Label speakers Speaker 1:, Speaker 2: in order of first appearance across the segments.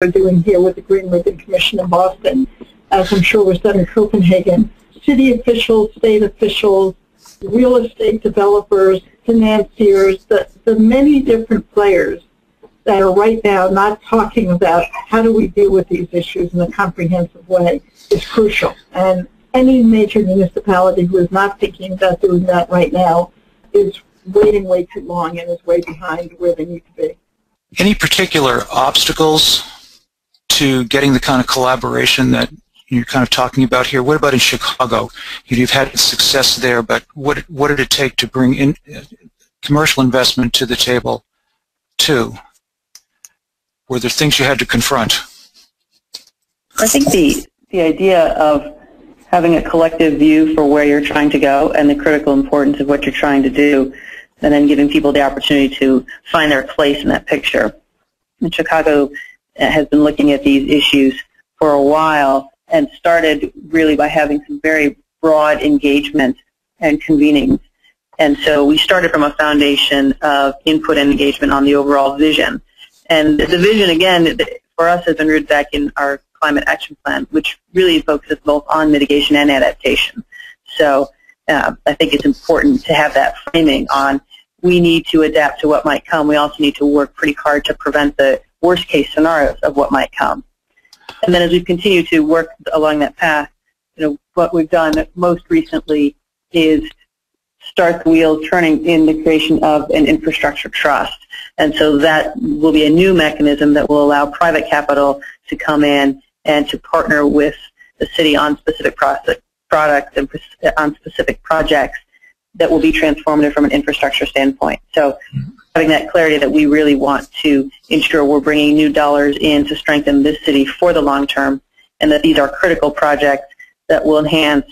Speaker 1: we're doing here with the Green Ribbon Commission in Boston, as I'm sure was done in Copenhagen. City officials, state officials, real estate developers, financiers, the many different players that are right now not talking about how do we deal with these issues in a comprehensive way is crucial. And any major municipality who is not thinking about doing that right now is waiting way too long and is way behind where they need to be.
Speaker 2: Any particular obstacles to getting the kind of collaboration that you're kind of talking about here? What about in Chicago? You've had success there, but what did it take to bring in commercial investment to the table too? Were there things you had to confront?
Speaker 3: I think the idea of having a collective view for where you're trying to go and the critical importance of what you're trying to do, and then giving people the opportunity to find their place in that picture. And Chicago has been looking at these issues for a while and started really by having some very broad engagement and convenings. And so we started from a foundation of input and engagement on the overall vision. And the vision, again, for us has been rooted back in our climate action plan, which really focuses both on mitigation and adaptation. So I think it's important to have that framing on we need to adapt to what might come. We also need to work pretty hard to prevent the worst case scenarios of what might come. And then as we continue to work along that path, what we've done most recently is start the wheels turning in the creation of an infrastructure trust. And so that will be a new mechanism that will allow private capital to come in and to partner with the city on specific products and on specific projects that will be transformative from an infrastructure standpoint. So having that clarity that we really want to ensure we're bringing new dollars in to strengthen this city for the long term, and that these are critical projects that will enhance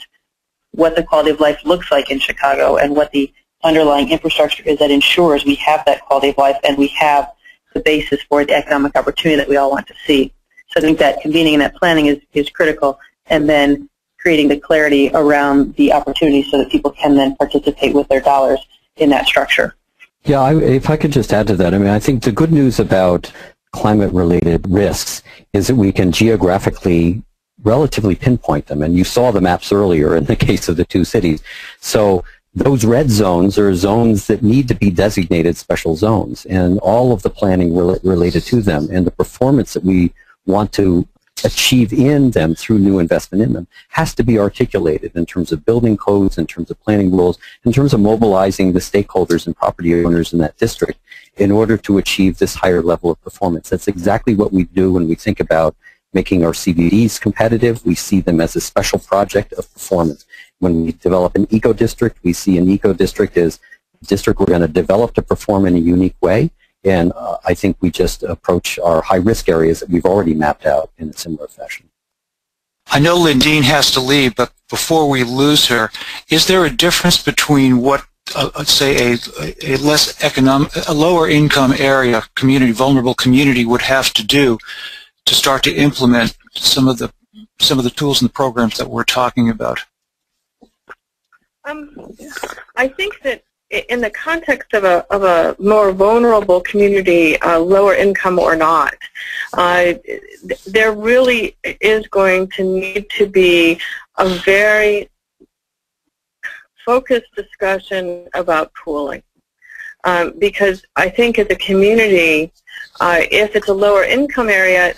Speaker 3: what the quality of life looks like in Chicago and what the underlying infrastructure is that ensures we have that quality of life and we have the basis for the economic opportunity that we all want to see. So I think that convening and that planning is critical, and then creating the clarity around the opportunity so that people can then participate with their dollars in that structure.
Speaker 4: Yeah, if I could just add to that, I think the good news about climate-related risks is that we can geographically relatively pinpoint them, and you saw the maps earlier in the case of the two cities. So those red zones are zones that need to be designated special zones, and all of the planning related to them and the performance that we want to achieve in them through new investment in them has to be articulated in terms of building codes, in terms of planning rules, in terms of mobilizing the stakeholders and property owners in that district in order to achieve this higher level of performance. That's exactly what we do when we think about making our CBDs competitive. We see them as a special project of performance. When we develop an eco-district, we see an eco-district as a district we're going to develop to perform in a unique way. And I think we just approach our high-risk areas that we've already mapped out in a similar fashion.
Speaker 2: I know Lindeen has to leave, but before we lose her, is there a difference between what, say, a lower income area, vulnerable community would have to do to start to implement some of the tools and the programs that we're talking about?
Speaker 5: I think that in the context of a more vulnerable community, lower income or not, there really is going to need to be a very focused discussion about pooling. Because I think as a community, if it's a lower income area,